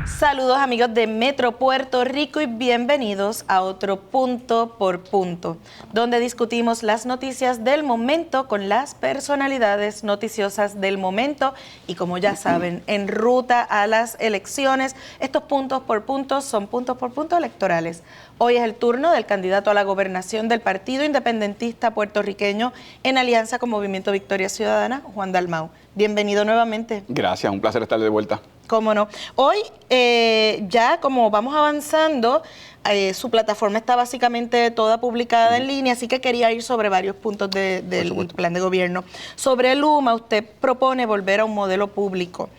Saludos amigos de Metro Puerto Rico y bienvenidos a otro Punto por Punto, donde discutimos las noticias del momento con las personalidades noticiosas del momento y, como ya saben, en ruta a las elecciones, estos puntos por punto son puntos por punto electorales. Hoy es el turno del candidato a la gobernación del Partido Independentista Puertorriqueño en alianza con Movimiento Victoria Ciudadana, Juan Dalmau. Bienvenido nuevamente. Gracias, un placer estar de vuelta. Cómo no. Hoy, ya como vamos avanzando, su plataforma está básicamente toda publicada en línea, así que quería ir sobre varios puntos del plan de gobierno. Sobre Luma, usted propone volver a un modelo público.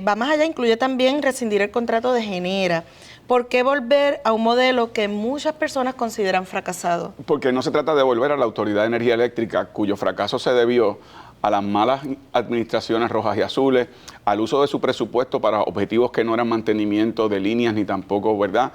Va más allá, incluye también rescindir el contrato de Genera. ¿Por qué volver a un modelo que muchas personas consideran fracasado? Porque no se trata de volver a la Autoridad de Energía Eléctrica, cuyo fracaso se debió a las malas administraciones rojas y azules, al uso de su presupuesto para objetivos que no eran mantenimiento de líneas ni tampoco, ¿verdad?,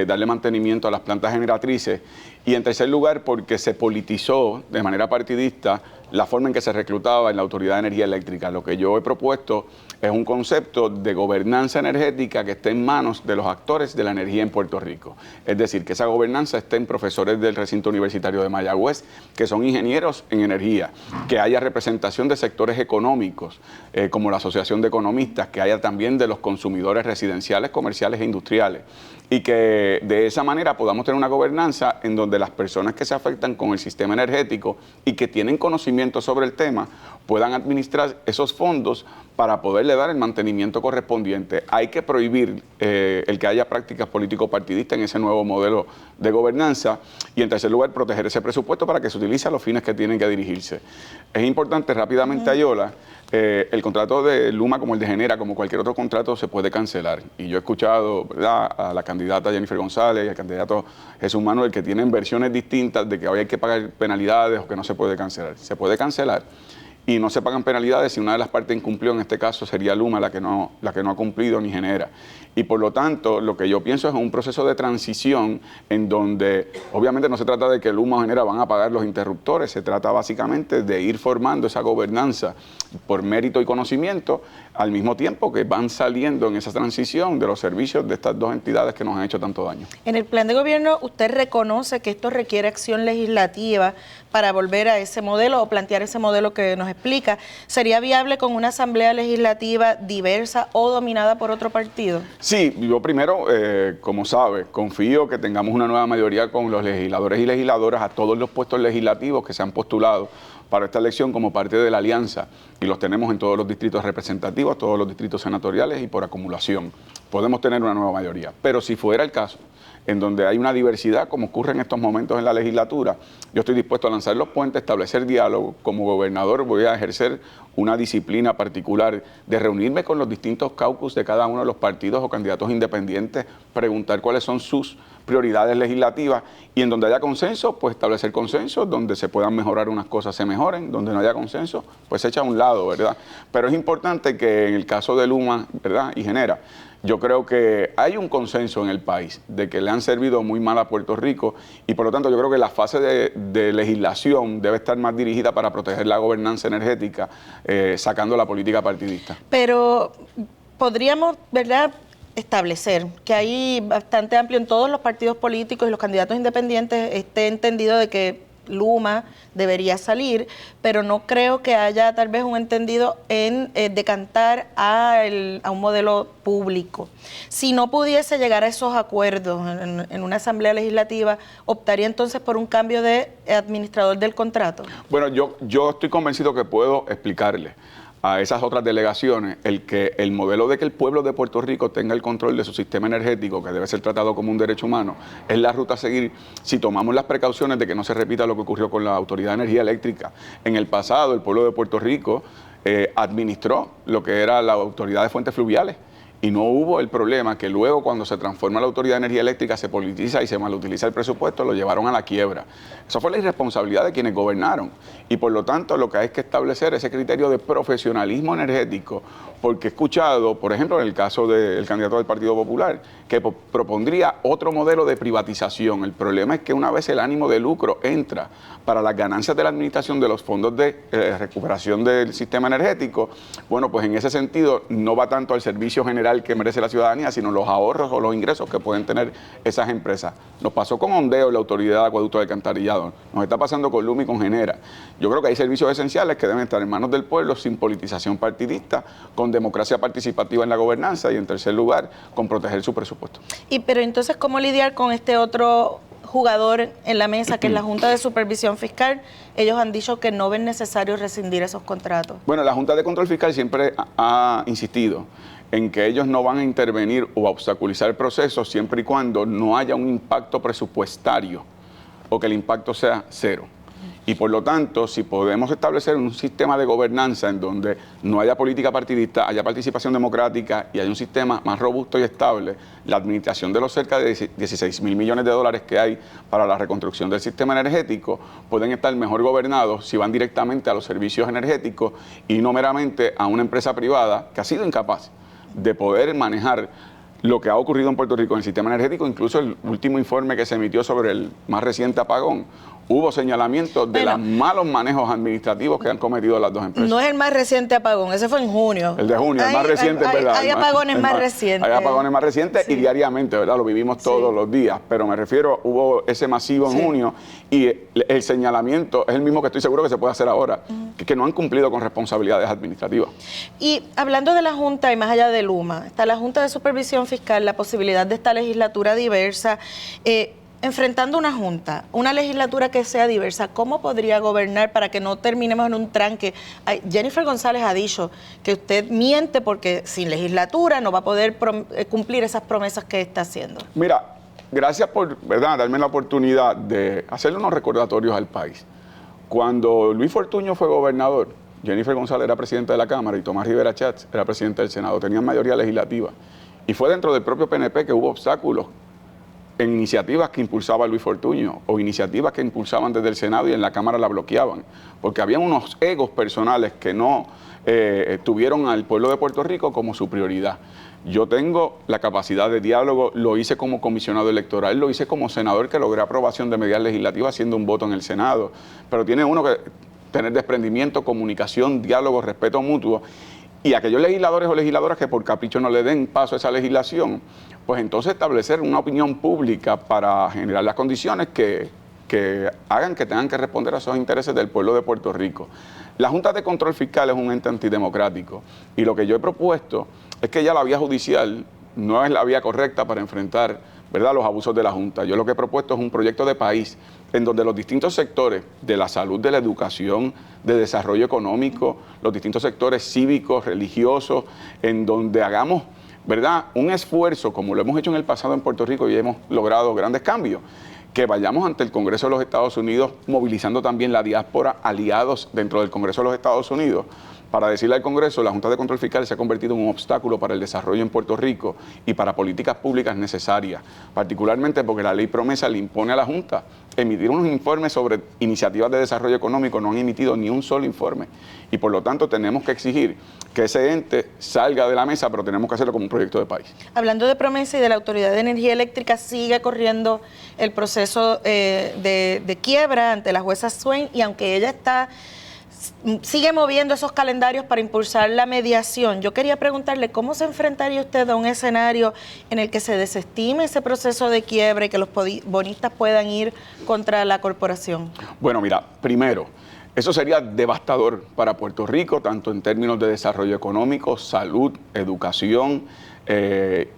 darle mantenimiento a las plantas generatrices. Y en tercer lugar, porque se politizó de manera partidista la forma en que se reclutaba en la Autoridad de Energía Eléctrica. Lo que yo he propuesto es un concepto de gobernanza energética que esté en manos de los actores de la energía en Puerto Rico. Es decir, que esa gobernanza esté en profesores del recinto universitario de Mayagüez, que son ingenieros en energía, que haya representación de sectores económicos, como la Asociación de Economistas, que haya también de los consumidores residenciales, comerciales e industriales, y que de esa manera podamos tener una gobernanza en donde las personas que se afectan con el sistema energético y que tienen conocimiento sobre el tema puedan administrar esos fondos para poderle dar el mantenimiento correspondiente. Hay que prohibir el que haya prácticas político-partidistas en ese nuevo modelo de gobernanza y, en tercer lugar, proteger ese presupuesto para que se utilice a los fines que tienen que dirigirse. Es importante, rápidamente, Ayola, el contrato de Luma, como el de Genera, como cualquier otro contrato, se puede cancelar. Y yo he escuchado, ¿verdad?, a la candidata Jennifer González y al candidato Jesús Manuel, que tienen versiones distintas de que hoy hay que pagar penalidades o que no se puede cancelar. Se puede cancelar y no se pagan penalidades si una de las partes incumplió. En este caso sería Luma la que no ha cumplido, ni Genera. Y por lo tanto, lo que yo pienso es un proceso de transición en donde obviamente no se trata de que Luma o Genera van a pagar los interruptores, se trata básicamente de ir formando esa gobernanza por mérito y conocimiento, al mismo tiempo que van saliendo en esa transición de los servicios de estas dos entidades que nos han hecho tanto daño. En el plan de gobierno, ¿usted reconoce que esto requiere acción legislativa para volver a ese modelo o plantear ese modelo que nos explica? ¿Sería viable con una asamblea legislativa diversa o dominada por otro partido? Sí, yo primero, como sabe, confío que tengamos una nueva mayoría con los legisladores y legisladoras a todos los puestos legislativos que se han postulado para esta elección como parte de la alianza, y los tenemos en todos los distritos representativos, todos los distritos senatoriales y por acumulación. Podemos tener una nueva mayoría, pero si fuera el caso en donde hay una diversidad, como ocurre en estos momentos en la legislatura, yo estoy dispuesto a lanzar los puentes, establecer diálogo. Como gobernador voy a ejercer una disciplina particular de reunirme con los distintos caucus de cada uno de los partidos o candidatos independientes, preguntar cuáles son sus prioridades legislativas y en donde haya consenso, pues establecer consenso, donde se puedan mejorar unas cosas se mejoren, donde no haya consenso, pues se echa a un lado, ¿verdad? Pero es importante que en el caso de Luma, ¿verdad?, y Genera, yo creo que hay un consenso en el país de que le han servido muy mal a Puerto Rico y por lo tanto yo creo que la fase de legislación debe estar más dirigida para proteger la gobernanza energética, sacando la política partidista. Pero podríamos, ¿verdad?, establecer que hay bastante amplio en todos los partidos políticos y los candidatos independientes esté entendido de que Luma debería salir, pero no creo que haya tal vez un entendido en decantar a un modelo público. Si no pudiese llegar a esos acuerdos en una asamblea legislativa, ¿optaría entonces por un cambio de administrador del contrato? Bueno, yo estoy convencido que puedo explicarle a esas otras delegaciones el modelo de que el pueblo de Puerto Rico tenga el control de su sistema energético, que debe ser tratado como un derecho humano, es la ruta a seguir si tomamos las precauciones de que no se repita lo que ocurrió con la Autoridad de Energía Eléctrica. En el pasado, el pueblo de Puerto Rico administró lo que era la Autoridad de Fuentes Fluviales y no hubo el problema que luego, cuando se transforma la Autoridad de Energía Eléctrica, se politiza y se malutiliza el presupuesto, lo llevaron a la quiebra. Esa fue la irresponsabilidad de quienes gobernaron y por lo tanto lo que hay que establecer ese criterio de profesionalismo energético porque he escuchado, por ejemplo, en el caso del candidato del Partido Popular, que propondría otro modelo de privatización. El problema es que una vez el ánimo de lucro entra para las ganancias de la administración de los fondos de recuperación del sistema energético, bueno, pues en ese sentido no va tanto al servicio general que merece la ciudadanía, sino los ahorros o los ingresos que pueden tener esas empresas. Nos pasó con Ondeo, la Autoridad de Acueducto de Alcantarillado, nos está pasando con Luma y con Genera. Yo creo que hay servicios esenciales que deben estar en manos del pueblo sin politización partidista, con democracia participativa en la gobernanza y, en tercer lugar, con proteger su presupuesto. Pero entonces, ¿cómo lidiar con este otro jugador en la mesa, que es la Junta de Supervisión Fiscal? Ellos han dicho que no ven necesario rescindir esos contratos. Bueno, la Junta de Control Fiscal siempre ha insistido en que ellos no van a intervenir o a obstaculizar el proceso siempre y cuando no haya un impacto presupuestario o que el impacto sea cero. Y por lo tanto, si podemos establecer un sistema de gobernanza en donde no haya política partidista, haya participación democrática y haya un sistema más robusto y estable, la administración de los cerca de 16.000 millones de dólares que hay para la reconstrucción del sistema energético pueden estar mejor gobernados si van directamente a los servicios energéticos y no meramente a una empresa privada que ha sido incapaz de poder manejar lo que ha ocurrido en Puerto Rico en el sistema energético. Incluso el último informe que se emitió sobre el más reciente apagón, hubo señalamientos de los malos manejos administrativos que han cometido las dos empresas. No es el más reciente apagón, ese fue en junio. El de junio, el más reciente, es verdad. Hay apagones más recientes. Hay apagones más recientes y diariamente, ¿verdad? Lo vivimos todos los días, pero me refiero, hubo ese masivo en junio y el señalamiento es el mismo que estoy seguro que se puede hacer ahora, que no han cumplido con responsabilidades administrativas. Y hablando de la Junta y más allá de Luma, está la Junta de Supervisión Fiscal, la posibilidad de esta legislatura diversa. Enfrentando una legislatura que sea diversa, ¿cómo podría gobernar para que no terminemos en un tranque? Jennifer González ha dicho que usted miente porque sin legislatura no va a poder cumplir esas promesas que está haciendo. Mira, gracias por, ¿verdad?, darme la oportunidad de hacerle unos recordatorios al país. Cuando Luis Fortuño fue gobernador, Jennifer González era presidenta de la Cámara y Tomás Rivera Chatz era presidente del Senado. Tenían mayoría legislativa. Y fue dentro del propio PNP que hubo obstáculos en iniciativas que impulsaba Luis Fortuño o iniciativas que impulsaban desde el Senado y en la Cámara la bloqueaban, porque había unos egos personales que no tuvieron al pueblo de Puerto Rico como su prioridad. Yo tengo la capacidad de diálogo, lo hice como comisionado electoral, lo hice como senador que logré aprobación de medidas legislativas haciendo un voto en el Senado, pero tiene uno que tener desprendimiento, comunicación, diálogo, respeto mutuo. Y aquellos legisladores o legisladoras que por capricho no le den paso a esa legislación, pues entonces establecer una opinión pública para generar las condiciones que hagan que tengan que responder a esos intereses del pueblo de Puerto Rico. La Junta de Control Fiscal es un ente antidemocrático y lo que yo he propuesto es que ya la vía judicial no es la vía correcta para enfrentar, ¿verdad?, los abusos de la Junta. Yo lo que he propuesto es un proyecto de país en donde los distintos sectores de la salud, de la educación, de desarrollo económico, los distintos sectores cívicos, religiosos, en donde hagamos, ¿verdad?, un esfuerzo, como lo hemos hecho en el pasado en Puerto Rico y hemos logrado grandes cambios, que vayamos ante el Congreso de los Estados Unidos, movilizando también la diáspora, aliados dentro del Congreso de los Estados Unidos, para decirle al Congreso, la Junta de Control Fiscal se ha convertido en un obstáculo para el desarrollo en Puerto Rico y para políticas públicas necesarias, particularmente porque la ley promesa le impone a la Junta emitir unos informes sobre iniciativas de desarrollo económico. No han emitido ni un solo informe y por lo tanto tenemos que exigir que ese ente salga de la mesa, pero tenemos que hacerlo como un proyecto de país. Hablando de promesa y de la Autoridad de Energía Eléctrica, sigue corriendo el proceso de quiebra ante la jueza Swain y aunque ella sigue moviendo esos calendarios para impulsar la mediación. Yo quería preguntarle cómo se enfrentaría usted a un escenario en el que se desestime ese proceso de quiebra y que los bonistas puedan ir contra la corporación. Bueno, mira, primero, eso sería devastador para Puerto Rico, tanto en términos de desarrollo económico, salud, educación,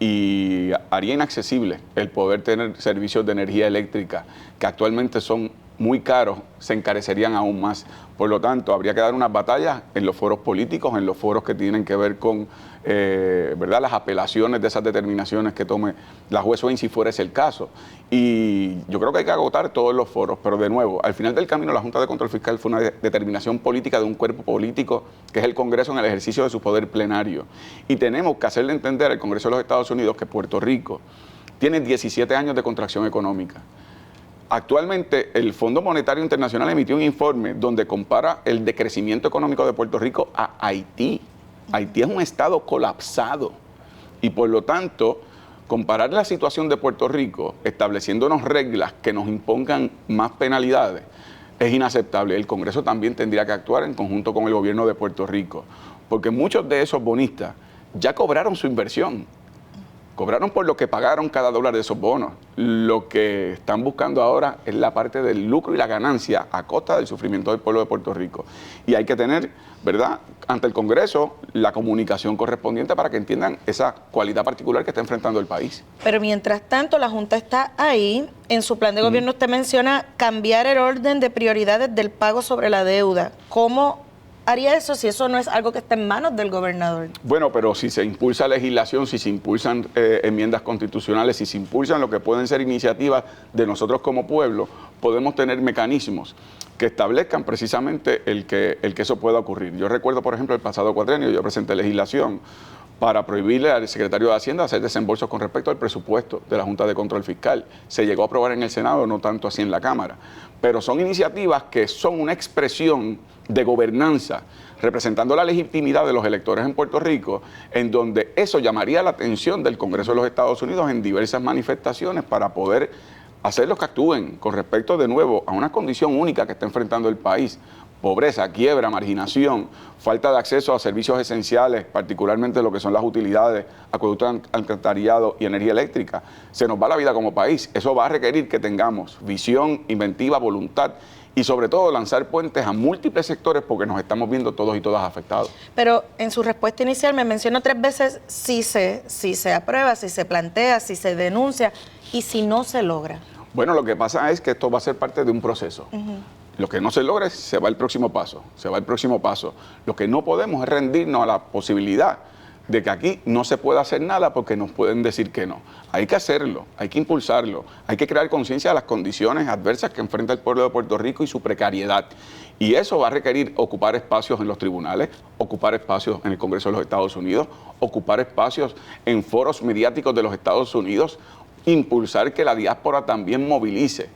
y haría inaccesible el poder tener servicios de energía eléctrica que actualmente son muy caros, se encarecerían aún más. Por lo tanto, habría que dar unas batallas en los foros políticos, en los foros que tienen que ver con ¿verdad?, las apelaciones de esas determinaciones que tome la juez Swain si fuera ese el caso. Y yo creo que hay que agotar todos los foros, pero de nuevo, al final del camino la Junta de Control Fiscal fue una determinación política de un cuerpo político que es el Congreso en el ejercicio de su poder plenario. Y tenemos que hacerle entender al Congreso de los Estados Unidos que Puerto Rico tiene 17 años de contracción económica. Actualmente, el Fondo Monetario Internacional emitió un informe donde compara el decrecimiento económico de Puerto Rico a Haití. Haití es un estado colapsado y por lo tanto, comparar la situación de Puerto Rico estableciéndonos reglas que nos impongan más penalidades es inaceptable. El Congreso también tendría que actuar en conjunto con el gobierno de Puerto Rico, porque muchos de esos bonistas ya cobraron su inversión. Cobraron por lo que pagaron cada dólar de esos bonos. Lo que están buscando ahora es la parte del lucro y la ganancia a costa del sufrimiento del pueblo de Puerto Rico. Y hay que tener, ¿verdad?, ante el Congreso la comunicación correspondiente para que entiendan esa cualidad particular que está enfrentando el país. Pero mientras tanto, la Junta está ahí. En su plan de gobierno usted menciona cambiar el orden de prioridades del pago sobre la deuda. ¿Cómo haría eso si eso no es algo que está en manos del gobernador? Bueno, pero si se impulsa legislación, si se impulsan enmiendas constitucionales, si se impulsan lo que pueden ser iniciativas de nosotros como pueblo, podemos tener mecanismos que establezcan precisamente el que eso pueda ocurrir. Yo recuerdo, por ejemplo, el pasado cuatrenio yo presenté legislación para prohibirle al secretario de Hacienda hacer desembolsos con respecto al presupuesto de la Junta de Control Fiscal. Se llegó a aprobar en el Senado, no tanto así en la Cámara. Pero son iniciativas que son una expresión de gobernanza, representando la legitimidad de los electores en Puerto Rico, en donde eso llamaría la atención del Congreso de los Estados Unidos en diversas manifestaciones para poder hacerlos que actúen con respecto de nuevo a una condición única que está enfrentando el país. Pobreza, quiebra, marginación, falta de acceso a servicios esenciales, particularmente lo que son las utilidades, acueducto, alcantarillado y energía eléctrica. Se nos va la vida como país. Eso va a requerir que tengamos visión, inventiva, voluntad y sobre todo lanzar puentes a múltiples sectores porque nos estamos viendo todos y todas afectados. Pero en su respuesta inicial me mencionó 3 veces si se aprueba, si se plantea, si se denuncia y si no se logra. Bueno, lo que pasa es que esto va a ser parte de un proceso. Lo que no se logre, se va al próximo paso, Lo que no podemos es rendirnos a la posibilidad de que aquí no se pueda hacer nada porque nos pueden decir que no. Hay que hacerlo, hay que impulsarlo, hay que crear conciencia de las condiciones adversas que enfrenta el pueblo de Puerto Rico y su precariedad. Y eso va a requerir ocupar espacios en los tribunales, ocupar espacios en el Congreso de los Estados Unidos, ocupar espacios en foros mediáticos de los Estados Unidos, impulsar que la diáspora también movilice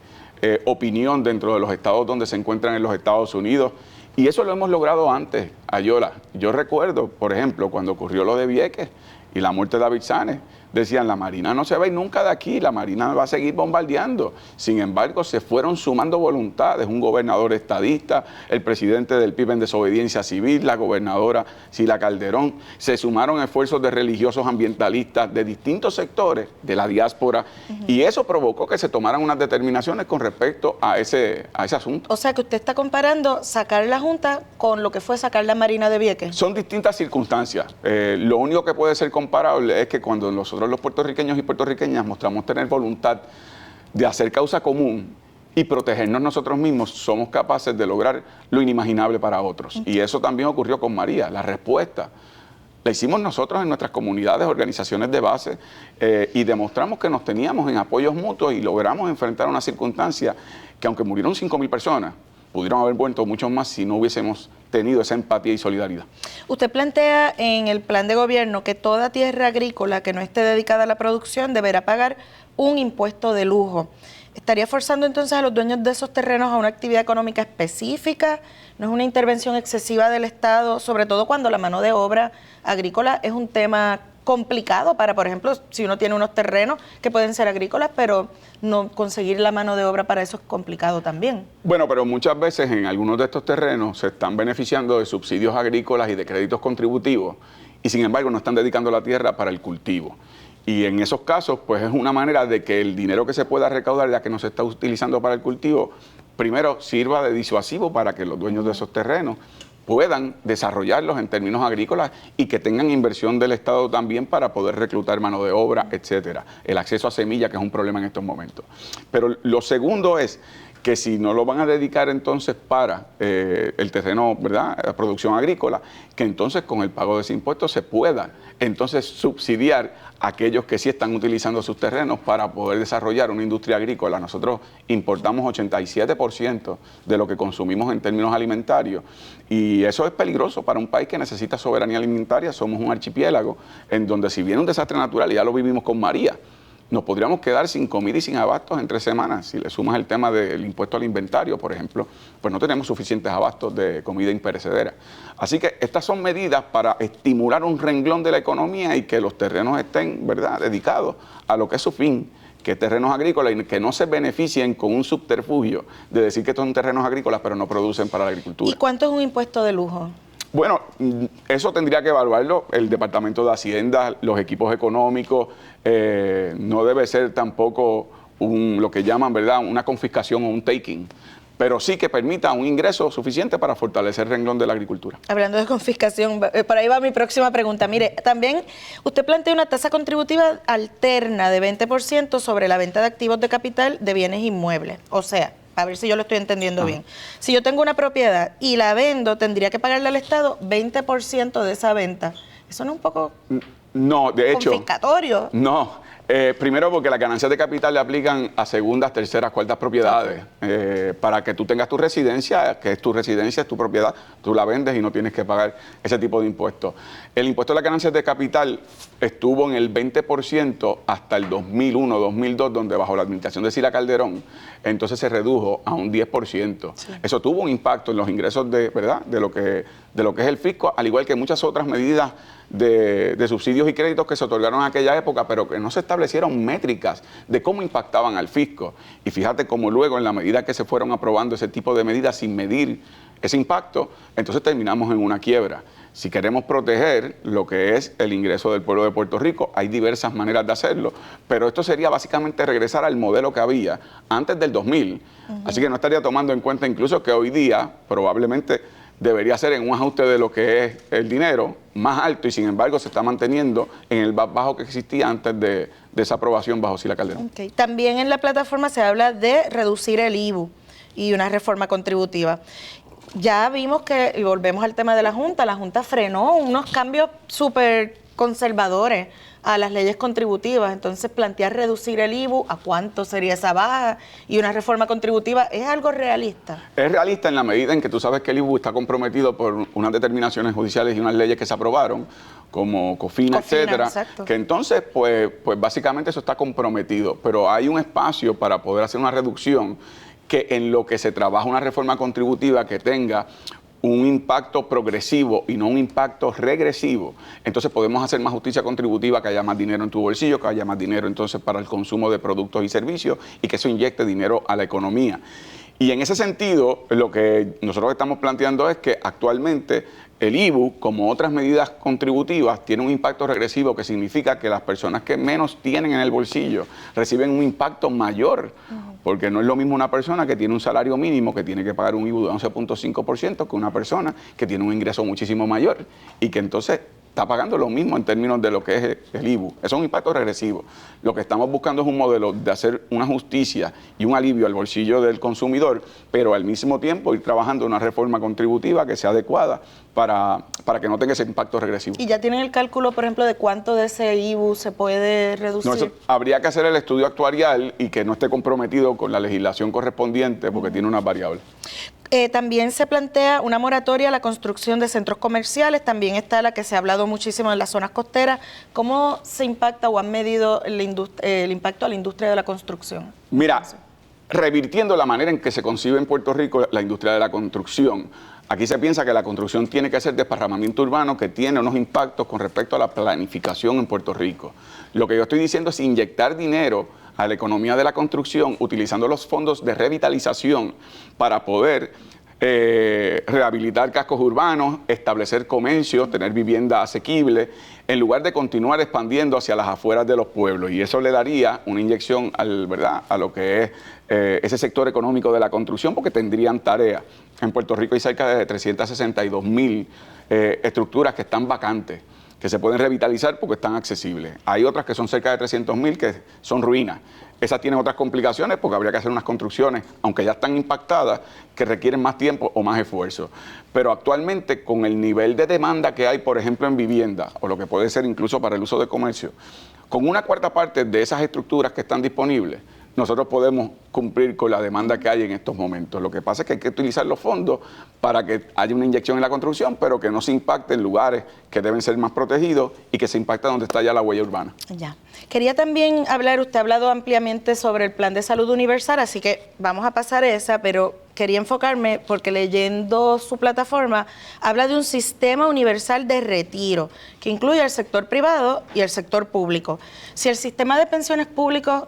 opinión dentro de los estados donde se encuentran en los Estados Unidos. Y eso lo hemos logrado antes, Ayola. Yo recuerdo, por ejemplo, cuando ocurrió lo de Vieques y la muerte de David Sanes, decían, la Marina no se va a ir nunca de aquí, la Marina va a seguir bombardeando. Sin embargo, se fueron sumando voluntades, un gobernador estadista, el presidente del PIB en desobediencia civil, la gobernadora Sila Calderón, se sumaron esfuerzos de religiosos ambientalistas de distintos sectores de la diáspora y eso provocó que se tomaran unas determinaciones con respecto a ese asunto. O sea que usted está comparando sacar la Junta con lo que fue sacar la Marina de Vieques. Son distintas circunstancias. Lo único que puede ser comparable es que cuando nosotros los puertorriqueños y puertorriqueñas mostramos tener voluntad de hacer causa común y protegernos nosotros mismos, somos capaces de lograr lo inimaginable para otros. Y eso también ocurrió con María. La respuesta la hicimos nosotros en nuestras comunidades, organizaciones de base, y demostramos que nos teníamos en apoyos mutuos y logramos enfrentar una circunstancia que aunque murieron 5,000 personas, pudieron haber muerto muchos más si no hubiésemos tenido esa empatía y solidaridad. Usted plantea en el plan de gobierno que toda tierra agrícola que no esté dedicada a la producción deberá pagar un impuesto de lujo. ¿Estaría forzando entonces a los dueños de esos terrenos a una actividad económica específica? ¿No es una intervención excesiva del Estado, sobre todo cuando la mano de obra agrícola es un tema complicado para, por ejemplo, si uno tiene unos terrenos que pueden ser agrícolas, pero no conseguir la mano de obra para eso es complicado también? Bueno, pero muchas veces en algunos de estos terrenos se están beneficiando de subsidios agrícolas y de créditos contributivos y sin embargo no están dedicando la tierra para el cultivo. Y en esos casos, pues es una manera de que el dinero que se pueda recaudar, ya que no se está utilizando para el cultivo, primero sirva de disuasivo para que los dueños de esos terrenos puedan desarrollarlos en términos agrícolas y que tengan inversión del Estado también para poder reclutar mano de obra, etcétera. El acceso a semilla, que es un problema en estos momentos. Pero lo segundo es que si no lo van a dedicar entonces para el terreno, ¿verdad?, la producción agrícola, que entonces con el pago de ese impuesto se pueda entonces subsidiar a aquellos que sí están utilizando sus terrenos para poder desarrollar una industria agrícola. Nosotros importamos 87% de lo que consumimos en términos alimentarios y eso es peligroso para un país que necesita soberanía alimentaria. Somos un archipiélago en donde si viene un desastre natural, y ya lo vivimos con María, nos podríamos quedar sin comida y sin abastos en 3 semanas. Si le sumas el tema del impuesto al inventario, por ejemplo, pues no tenemos suficientes abastos de comida imperecedera. Así que estas son medidas para estimular un renglón de la economía y que los terrenos estén, ¿verdad?, dedicados a lo que es su fin, que es terrenos agrícolas, y que no se beneficien con un subterfugio de decir que son terrenos agrícolas pero no producen para la agricultura. ¿Y cuánto es un impuesto de lujo? Bueno, eso tendría que evaluarlo el Departamento de Hacienda, los equipos económicos. No debe ser tampoco lo que llaman, ¿verdad?, una confiscación o un taking, pero sí que permita un ingreso suficiente para fortalecer el renglón de la agricultura. Hablando de confiscación, por ahí va mi próxima pregunta. Mire, también usted plantea una tasa contributiva alterna de 20% sobre la venta de activos de capital de bienes inmuebles. O sea, a ver si yo lo estoy entendiendo bien. Si yo tengo una propiedad y la vendo, tendría que pagarle al Estado 20% de esa venta. ¿Eso no es un poco no, de hecho, confiscatorio? No. Primero porque las ganancias de capital le aplican a segundas, terceras, cuartas propiedades. Para que tú tengas tu residencia, que es tu residencia, es tu propiedad, tú la vendes y no tienes que pagar ese tipo de impuestos. El impuesto a las ganancias de capital estuvo en el 20% hasta el 2001, 2002, donde bajo la administración de Sila Calderón, entonces se redujo a un 10%. Sí. Eso tuvo un impacto en los ingresos ¿verdad?, de lo que es el fisco, al igual que muchas otras medidas de subsidios y créditos que se otorgaron en aquella época, pero que no se establecieron métricas de cómo impactaban al fisco. Y fíjate cómo luego, en la medida que se fueron aprobando ese tipo de medidas sin medir ese impacto, entonces terminamos en una quiebra. Si queremos proteger lo que es el ingreso del pueblo de Puerto Rico, hay diversas maneras de hacerlo, pero esto sería básicamente regresar al modelo que había antes del 2000. Así que no estaría tomando en cuenta incluso que hoy día probablemente debería ser en un ajuste de lo que es el dinero más alto, y sin embargo se está manteniendo en el más bajo que existía antes de esa aprobación bajo Sila Calderón. Okay. También en la plataforma se habla de reducir el IVU y una reforma contributiva. Ya vimos que, y volvemos al tema de la Junta frenó unos cambios súper conservadores a las leyes contributivas. Entonces, plantear reducir el IVU, ¿a cuánto sería esa baja? Y una reforma contributiva, ¿es algo realista? Es realista en la medida en que tú sabes que el IVU está comprometido por unas determinaciones judiciales y unas leyes que se aprobaron, como COFINA, etcétera, exacto. Que entonces, pues básicamente eso está comprometido, pero hay un espacio para poder hacer una reducción que en lo que se trabaja una reforma contributiva que tenga un impacto progresivo y no un impacto regresivo, entonces podemos hacer más justicia contributiva, que haya más dinero en tu bolsillo, que haya más dinero entonces para el consumo de productos y servicios y que eso inyecte dinero a la economía. Y en ese sentido, lo que nosotros estamos planteando es que actualmente el IVU, como otras medidas contributivas, tiene un impacto regresivo, que significa que las personas que menos tienen en el bolsillo reciben un impacto mayor, porque no es lo mismo una persona que tiene un salario mínimo que tiene que pagar un IVU de 11.5% que una persona que tiene un ingreso muchísimo mayor y que entonces está pagando lo mismo en términos de lo que es el IVU. Eso es un impacto regresivo. Lo que estamos buscando es un modelo de hacer una justicia y un alivio al bolsillo del consumidor, pero al mismo tiempo ir trabajando una reforma contributiva que sea adecuada para que no tenga ese impacto regresivo. ¿Y ya tienen el cálculo, por ejemplo, de cuánto de ese IVU se puede reducir? No, eso habría que hacer el estudio actuarial y que no esté comprometido con la legislación correspondiente, porque tiene unas variables. También se plantea una moratoria a la construcción de centros comerciales, también está la que se ha hablado muchísimo en las zonas costeras. ¿Cómo se impacta o han medido el impacto a la industria de la construcción? Mira, revirtiendo la manera en que se concibe en Puerto Rico la industria de la construcción, aquí se piensa que la construcción tiene que ser desparramamiento urbano, que tiene unos impactos con respecto a la planificación en Puerto Rico. Lo que yo estoy diciendo es inyectar dinero a la economía de la construcción utilizando los fondos de revitalización para poder rehabilitar cascos urbanos, establecer comercios, tener vivienda asequible, en lugar de continuar expandiendo hacia las afueras de los pueblos. Y eso le daría una inyección ¿verdad?, a lo que es ese sector económico de la construcción, porque tendrían tarea. En Puerto Rico hay cerca de 362,000 estructuras que están vacantes, que se pueden revitalizar porque están accesibles. Hay otras que son cerca de 300,000 que son ruinas. Esas tienen otras complicaciones porque habría que hacer unas construcciones, aunque ya están impactadas, que requieren más tiempo o más esfuerzo. Pero actualmente, con el nivel de demanda que hay, por ejemplo, en vivienda, o lo que puede ser incluso para el uso de comercio, con una cuarta parte de esas estructuras que están disponibles, nosotros podemos cumplir con la demanda que hay en estos momentos. Lo que pasa es que hay que utilizar los fondos para que haya una inyección en la construcción, pero que no se impacte en lugares que deben ser más protegidos y que se impacte donde está ya la huella urbana. Ya. Quería también hablar, usted ha hablado ampliamente sobre el Plan de Salud Universal, así que vamos a pasar esa, pero quería enfocarme porque leyendo su plataforma habla de un sistema universal de retiro que incluye el sector privado y el sector público. Si el sistema de pensiones públicos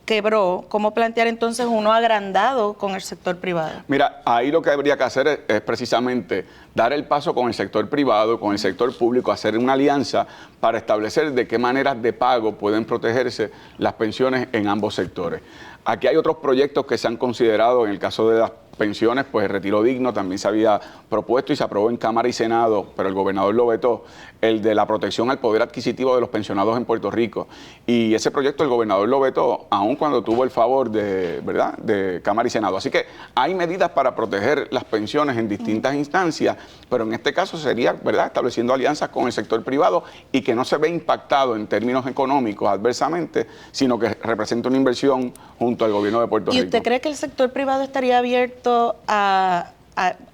quebró, ¿cómo plantear entonces uno agrandado con el sector privado? Mira, ahí lo que habría que hacer es precisamente dar el paso con el sector privado, con el sector público, hacer una alianza para establecer de qué maneras de pago pueden protegerse las pensiones en ambos sectores. Aquí hay otros proyectos que se han considerado en el caso de las pensiones, pues el retiro digno también se había propuesto y se aprobó en Cámara y Senado, pero el gobernador lo vetó, el de la protección al poder adquisitivo de los pensionados en Puerto Rico. Y ese proyecto el gobernador lo vetó, aun cuando tuvo el favor de, ¿verdad?, de Cámara y Senado. Así que hay medidas para proteger las pensiones en distintas instancias, pero en este caso sería, ¿verdad?, estableciendo alianzas con el sector privado y que no se ve impactado en términos económicos adversamente, sino que representa una inversión junto al gobierno de Puerto Rico. ¿Y usted cree que el sector privado estaría abierto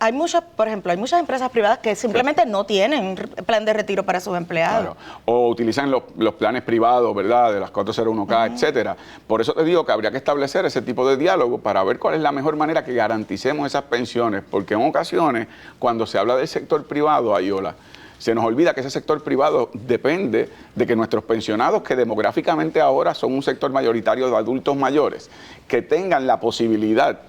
hay muchas, por ejemplo, hay muchas empresas privadas que simplemente no tienen plan de retiro para sus empleados? Claro. O utilizan los planes privados, ¿verdad?, de las 401k, etcétera. Por eso te digo que habría que establecer ese tipo de diálogo para ver cuál es la mejor manera que garanticemos esas pensiones, porque en ocasiones, cuando se habla del sector privado, Ayola, se nos olvida que ese sector privado depende de que nuestros pensionados, que demográficamente ahora son un sector mayoritario de adultos mayores, que tengan la posibilidad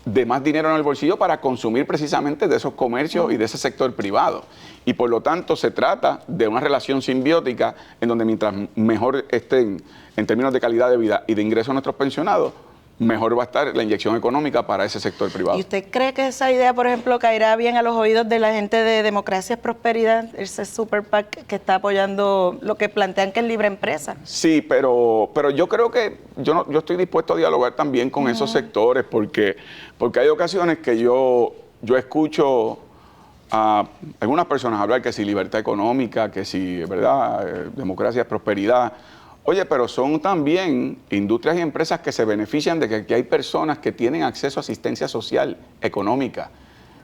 de más dinero en el bolsillo para consumir precisamente de esos comercios y de ese sector privado. Y por lo tanto se trata de una relación simbiótica en donde mientras mejor estén en términos de calidad de vida y de ingreso a nuestros pensionados, mejor va a estar la inyección económica para ese sector privado. ¿Y usted cree que esa idea, por ejemplo, caerá bien a los oídos de la gente de Democracia es Prosperidad, ese super PAC que está apoyando lo que plantean que es libre empresa? Sí, pero yo creo que yo estoy dispuesto a dialogar también con esos sectores porque hay ocasiones que yo escucho a algunas personas hablar que si libertad económica, que si, ¿verdad?, democracia es prosperidad. Oye, pero son también industrias y empresas que se benefician de que aquí hay personas que tienen acceso a asistencia social, económica,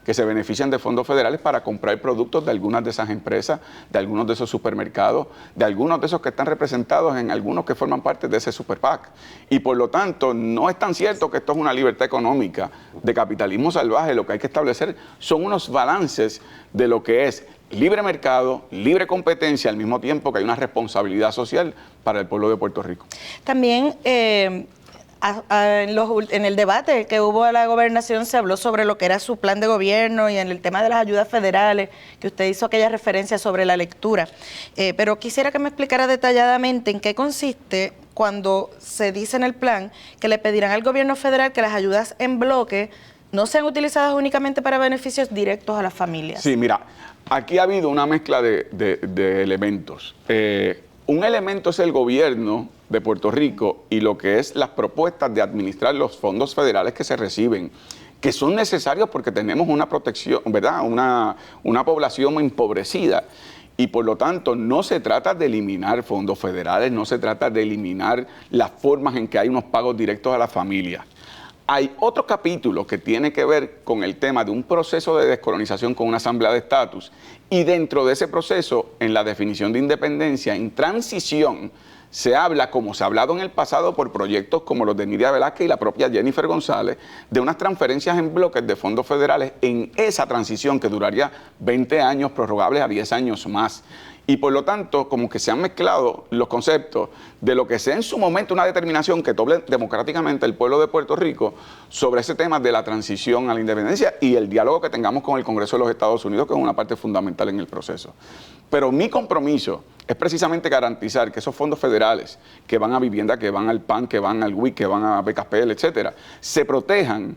que se benefician de fondos federales para comprar productos de algunas de esas empresas, de algunos de esos supermercados, de algunos de esos que están representados en algunos que forman parte de ese super PAC. Y por lo tanto, no es tan cierto que esto es una libertad económica de capitalismo salvaje. Lo que hay que establecer son unos balances de lo que es libre mercado, libre competencia, al mismo tiempo que hay una responsabilidad social para el pueblo de Puerto Rico. También en el debate que hubo a la gobernación se habló sobre lo que era su plan de gobierno y en el tema de las ayudas federales, que usted hizo aquella referencia sobre la lectura. Pero quisiera que me explicara detalladamente en qué consiste cuando se dice en el plan que le pedirán al gobierno federal que las ayudas en bloque no sean utilizadas únicamente para beneficios directos a las familias. Sí, mira, aquí ha habido una mezcla de elementos. Un elemento es el gobierno de Puerto Rico y lo que es las propuestas de administrar los fondos federales que se reciben, que son necesarios porque tenemos una protección, ¿verdad?, una población empobrecida. Y por lo tanto no se trata de eliminar fondos federales, no se trata de eliminar las formas en que hay unos pagos directos a las familias. Hay otro capítulo que tiene que ver con el tema de un proceso de descolonización con una asamblea de estatus y dentro de ese proceso, en la definición de independencia, en transición, se habla, como se ha hablado en el pasado por proyectos como los de Nidia Velázquez y la propia Jennifer González, de unas transferencias en bloques de fondos federales en esa transición que duraría 20 años, prorrogables a 10 años más. Y por lo tanto, como que se han mezclado los conceptos de lo que sea en su momento una determinación que tome democráticamente el pueblo de Puerto Rico sobre ese tema de la transición a la independencia y el diálogo que tengamos con el Congreso de los Estados Unidos, que es una parte fundamental en el proceso. Pero mi compromiso es precisamente garantizar que esos fondos federales que van a vivienda, que van al PAN, que van al WIC, que van a becas PL, etcétera, se protejan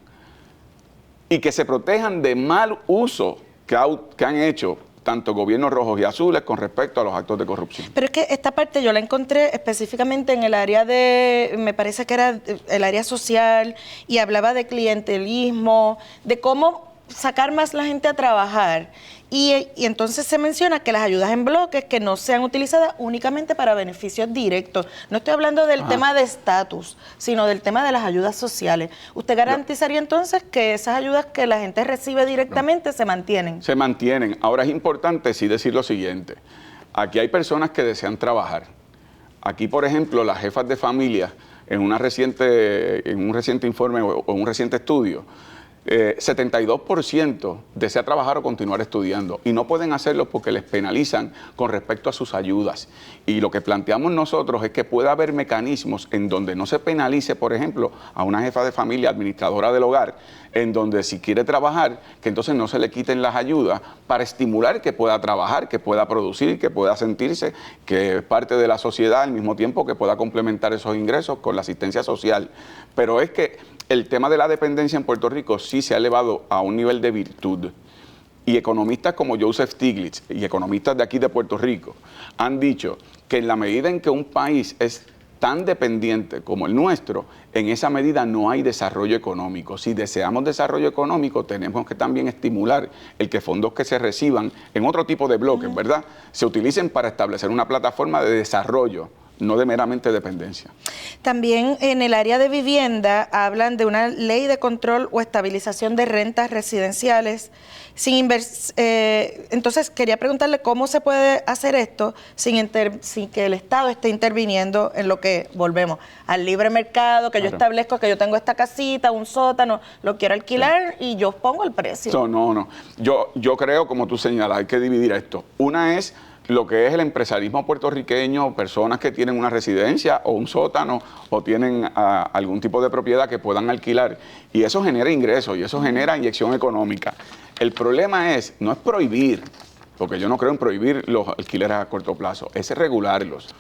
y que se protejan de mal uso que han hecho tanto gobiernos rojos y azules con respecto a los actos de corrupción. Pero es que esta parte yo la encontré específicamente en el área de, me parece que era el área social, y hablaba de clientelismo, de cómo sacar más la gente a trabajar. Y entonces se menciona que las ayudas en bloques que no sean utilizadas únicamente para beneficios directos. No estoy hablando del tema de estatus, sino del tema de las ayudas sociales. ¿Usted garantizaría entonces que esas ayudas que la gente recibe directamente se mantienen? Se mantienen. Ahora es importante sí decir lo siguiente. Aquí hay personas que desean trabajar. Aquí, por ejemplo, las jefas de familia, en un reciente informe o un reciente estudio, 72% desea trabajar o continuar estudiando y no pueden hacerlo porque les penalizan con respecto a sus ayudas. Y lo que planteamos nosotros es que pueda haber mecanismos en donde no se penalice, por ejemplo, a una jefa de familia administradora del hogar, en donde si quiere trabajar, que entonces no se le quiten las ayudas para estimular que pueda trabajar, que pueda producir, que pueda sentirse que es parte de la sociedad al mismo tiempo que pueda complementar esos ingresos con la asistencia social. Pero es que el tema de la dependencia en Puerto Rico sí se ha elevado a un nivel de virtud. Y economistas como Joseph Stiglitz y economistas de aquí de Puerto Rico han dicho que en la medida en que un país es tan dependiente como el nuestro, en esa medida no hay desarrollo económico. Si deseamos desarrollo económico, tenemos que también estimular el que fondos que se reciban en otro tipo de bloques, ¿verdad?, se utilicen para establecer una plataforma de desarrollo, no de meramente dependencia. También en el área de vivienda hablan de una ley de control o estabilización de rentas residenciales. Entonces, quería preguntarle cómo se puede hacer esto sin que el Estado esté interviniendo en lo que volvemos al libre mercado, que yo establezco que yo tengo esta casita, un sótano, lo quiero alquilar y yo pongo el precio. No. Yo creo, como tú señalas, hay que dividir esto. Una es lo que es el empresarismo puertorriqueño, personas que tienen una residencia o un sótano o tienen algún tipo de propiedad que puedan alquilar. Y eso genera ingresos y eso genera inyección económica. El problema no es prohibir, porque yo no creo en prohibir los alquileres a corto plazo, es regularlos.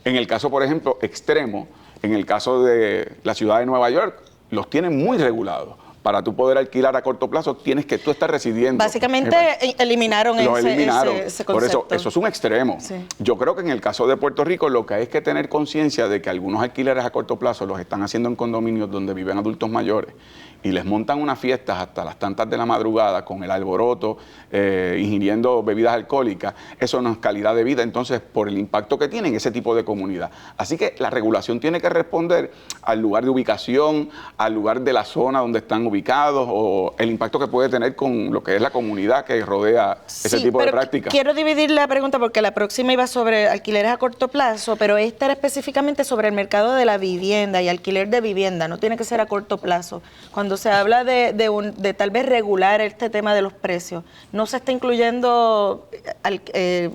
En el caso, por ejemplo, extremo, en el caso de la ciudad de Nueva York, los tienen muy regulados. Para tú poder alquilar a corto plazo, tienes que tú estar residiendo. Básicamente eliminaron ese concepto. Por eso es un extremo. Sí. Yo creo que en el caso de Puerto Rico lo que hay es que tener conciencia de que algunos alquileres a corto plazo los están haciendo en condominios donde viven adultos mayores y les montan unas fiestas hasta las tantas de la madrugada con el alboroto, ingiriendo bebidas alcohólicas. Eso no es calidad de vida, entonces, por el impacto que tiene en ese tipo de comunidad. Así que la regulación tiene que responder al lugar de ubicación, al lugar de la zona donde están ubicados o el impacto que puede tener con lo que es la comunidad que rodea ese tipo de prácticas. Quiero dividir la pregunta porque la próxima iba sobre alquileres a corto plazo, pero esta era específicamente sobre el mercado de la vivienda y alquiler de vivienda, no tiene que ser a corto plazo. Cuando se habla de tal vez regular este tema de los precios, no se está incluyendo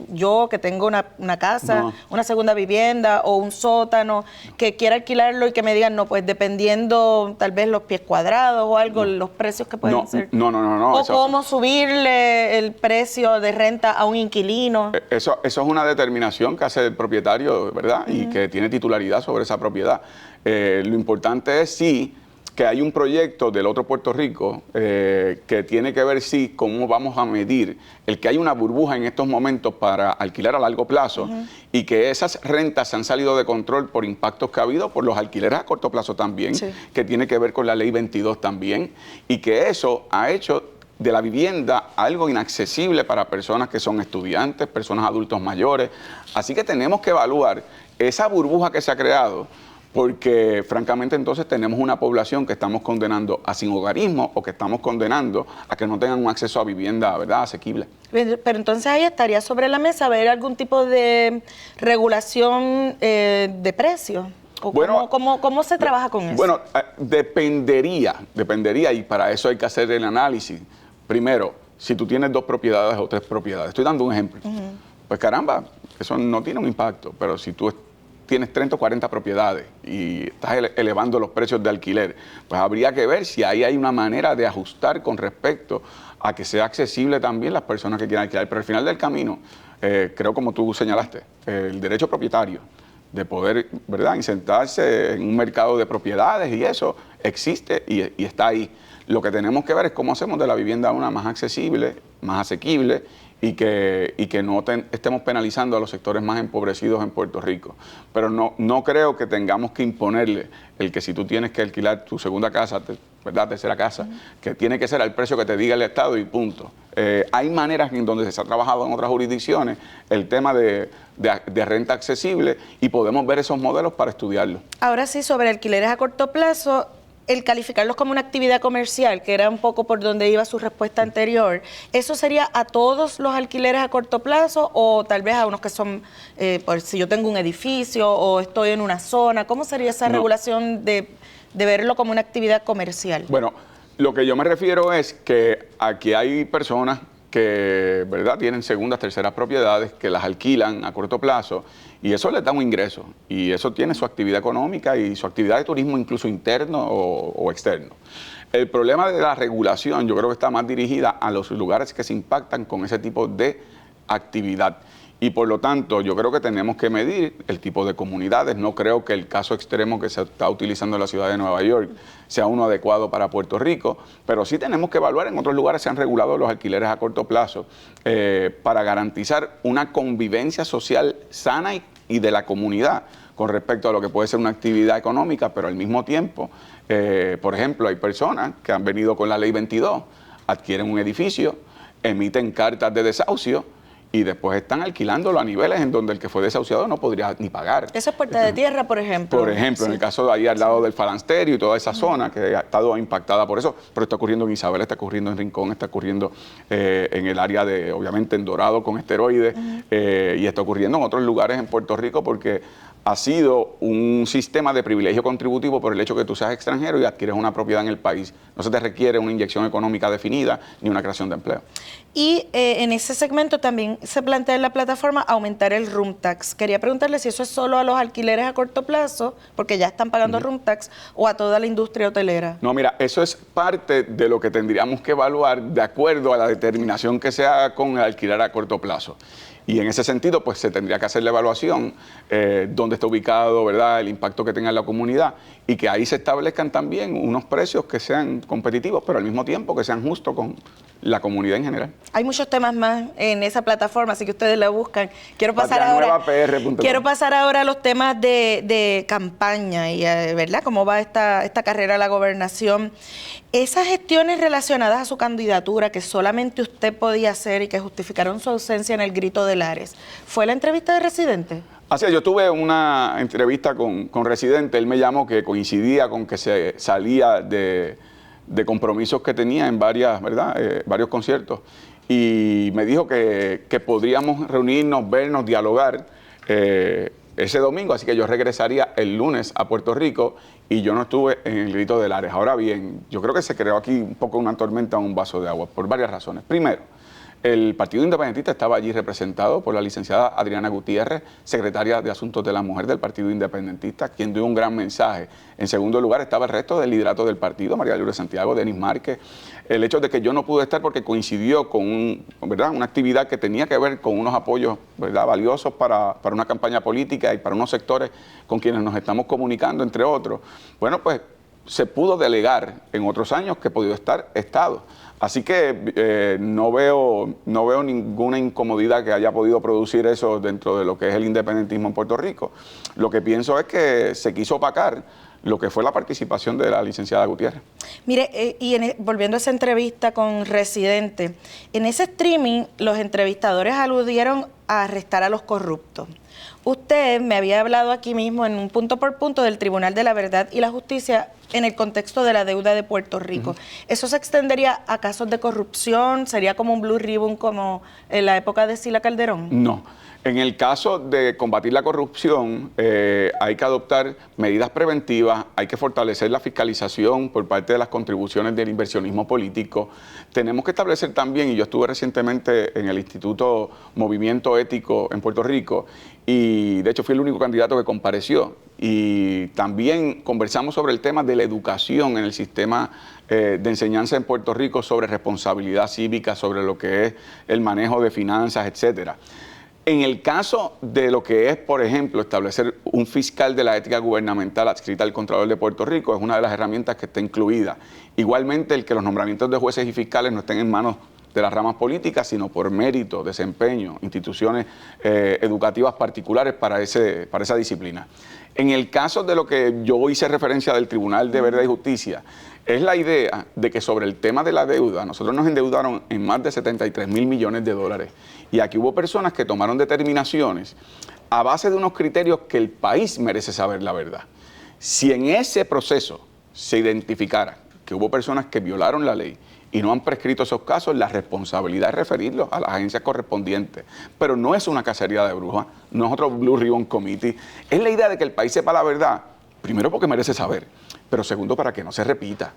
yo que tengo una casa, una segunda vivienda o un sótano, que quiera alquilarlo y que me digan, no, pues dependiendo tal vez los pies cuadrados o algo, los precios que pueden ser. No. O cómo subirle el precio de renta a un inquilino. Eso es una determinación que hace el propietario, ¿verdad? Y que tiene titularidad sobre esa propiedad. Lo importante es sí que hay un proyecto del otro Puerto Rico que tiene que ver cómo vamos a medir el que hay una burbuja en estos momentos para alquilar a largo plazo y que esas rentas se han salido de control por impactos que ha habido por los alquileres a corto plazo también, que tiene que ver con la ley 22 también, y que eso ha hecho de la vivienda algo inaccesible para personas que son estudiantes, personas adultos mayores. Así que tenemos que evaluar esa burbuja que se ha creado, porque francamente entonces tenemos una población que estamos condenando a sinhogarismo o que estamos condenando a que no tengan un acceso a vivienda, ¿verdad?, asequible. Pero entonces ahí estaría sobre la mesa ver algún tipo de regulación de precios. Bueno, ¿Cómo se trabaja con eso? Bueno, dependería, y para eso hay que hacer el análisis. Primero, si tú tienes 2 propiedades o 3 propiedades, estoy dando un ejemplo, pues caramba, eso no tiene un impacto, pero si tú tienes 30 o 40 propiedades y estás elevando los precios de alquiler, pues habría que ver si ahí hay una manera de ajustar con respecto a que sea accesible también las personas que quieran alquilar. Pero al final del camino, creo como tú señalaste, el derecho propietario de poder, ¿verdad?, insertarse en un mercado de propiedades y eso existe y está ahí. Lo que tenemos que ver es cómo hacemos de la vivienda una más accesible, más asequible y que no estemos penalizando a los sectores más empobrecidos en Puerto Rico. Pero no creo que tengamos que imponerle el que si tú tienes que alquilar tu segunda casa, ¿verdad?, tercera casa, que tiene que ser al precio que te diga el Estado y punto. Hay maneras en donde se ha trabajado en otras jurisdicciones el tema de renta accesible y podemos ver esos modelos para estudiarlo. Ahora sí, sobre alquileres a corto plazo, el calificarlos como una actividad comercial, que era un poco por donde iba su respuesta anterior, ¿eso sería a todos los alquileres a corto plazo o tal vez a unos que son, por si yo tengo un edificio o estoy en una zona? ¿Cómo sería esa regulación de verlo como una actividad comercial? Bueno, lo que yo me refiero es que aquí hay personas que, ¿verdad?, tienen segundas, terceras propiedades que las alquilan a corto plazo y eso les da un ingreso y eso tiene su actividad económica y su actividad de turismo incluso interno o externo. El problema de la regulación yo creo que está más dirigida a los lugares que se impactan con ese tipo de actividad. Y por lo tanto, yo creo que tenemos que medir el tipo de comunidades. No creo que el caso extremo que se está utilizando en la ciudad de Nueva York sea uno adecuado para Puerto Rico, pero sí tenemos que evaluar. En otros lugares se han regulado los alquileres a corto plazo para garantizar una convivencia social sana y de la comunidad con respecto a lo que puede ser una actividad económica, pero al mismo tiempo, por ejemplo, hay personas que han venido con la Ley 22, adquieren un edificio, emiten cartas de desahucio, y después están alquilándolo a niveles en donde el que fue desahuciado no podría ni pagar. Eso es Puerta de Tierra, por ejemplo. Por ejemplo, en el caso de ahí al lado del Falansterio y toda esa zona que ha estado impactada por eso, pero está ocurriendo en Isabel, está ocurriendo en Rincón, está ocurriendo en el área de, obviamente, en Dorado con esteroides, y está ocurriendo en otros lugares en Puerto Rico porque ha sido un sistema de privilegio contributivo por el hecho que tú seas extranjero y adquieres una propiedad en el país. No se te requiere una inyección económica definida ni una creación de empleo. Y en ese segmento también se plantea en la plataforma aumentar el room tax. Quería preguntarle si eso es solo a los alquileres a corto plazo, porque ya están pagando room tax, o a toda la industria hotelera. No, mira, eso es parte de lo que tendríamos que evaluar de acuerdo a la determinación que se haga con el alquiler a corto plazo. Y en ese sentido, pues se tendría que hacer la evaluación, dónde está ubicado, ¿verdad?, el impacto que tenga en la comunidad y que ahí se establezcan también unos precios que sean competitivos, pero al mismo tiempo que sean justos con la comunidad en general. Hay muchos temas más en esa plataforma, así que ustedes la buscan. Quiero pasar ahora a los temas de campaña y, ¿verdad?, cómo va esta carrera a la gobernación. Esas gestiones relacionadas a su candidatura que solamente usted podía hacer y que justificaron su ausencia en el Grito de Lares, ¿fue la entrevista de Residente? Así es, yo tuve una entrevista con Residente, él me llamó que coincidía con que se salía de compromisos que tenía en varios conciertos y me dijo que podríamos reunirnos, vernos, dialogar ese domingo, así que yo regresaría el lunes a Puerto Rico y yo no estuve en el Grito de Lares. Ahora bien, yo creo que se creó aquí un poco una tormenta en un vaso de agua por varias razones. Primero, el Partido Independentista estaba allí representado por la licenciada Adriana Gutiérrez, secretaria de Asuntos de la Mujer del Partido Independentista, quien dio un gran mensaje. En segundo lugar estaba el resto del liderato del partido, María Lourdes Santiago, Denis Márquez. El hecho de que yo no pude estar porque coincidió con una actividad que tenía que ver con unos apoyos, ¿verdad?, valiosos para una campaña política y para unos sectores con quienes nos estamos comunicando, entre otros. Bueno, pues se pudo delegar en otros años que he podido estar estado. Así que no veo ninguna incomodidad que haya podido producir eso dentro de lo que es el independentismo en Puerto Rico. Lo que pienso es que se quiso opacar lo que fue la participación de la licenciada Gutiérrez. Mire, volviendo a esa entrevista con Residente, en ese streaming los entrevistadores aludieron a arrestar a los corruptos. Usted me había hablado aquí mismo en un punto por punto del Tribunal de la Verdad y la Justicia en el contexto de la deuda de Puerto Rico. ¿Eso se extendería a casos de corrupción? ¿Sería como un Blue Ribbon como en la época de Sila Calderón? No. En el caso de combatir la corrupción, hay que adoptar medidas preventivas, hay que fortalecer la fiscalización por parte de las contribuciones del inversionismo político. Tenemos que establecer también, y yo estuve recientemente en el Instituto Movimiento Ético en Puerto Rico, y de hecho fui el único candidato que compareció, y también conversamos sobre el tema de la educación en el sistema de enseñanza en Puerto Rico sobre responsabilidad cívica, sobre lo que es el manejo de finanzas, etcétera. En el caso de lo que es, por ejemplo, establecer un fiscal de la ética gubernamental adscrita al Contralor de Puerto Rico, es una de las herramientas que está incluida. Igualmente, el que los nombramientos de jueces y fiscales no estén en manos de las ramas políticas, sino por mérito, desempeño, instituciones educativas particulares para esa disciplina. En el caso de lo que yo hice referencia del Tribunal de Verdad y Justicia, es la idea de que sobre el tema de la deuda, nosotros nos endeudaron en más de 73.000 millones de dólares. Y aquí hubo personas que tomaron determinaciones a base de unos criterios que el país merece saber la verdad. Si en ese proceso se identificara que hubo personas que violaron la ley y no han prescrito esos casos, la responsabilidad es referirlos a las agencias correspondientes. Pero no es una cacería de brujas, no es otro Blue Ribbon Committee. Es la idea de que el país sepa la verdad, primero porque merece saber, pero segundo para que no se repita.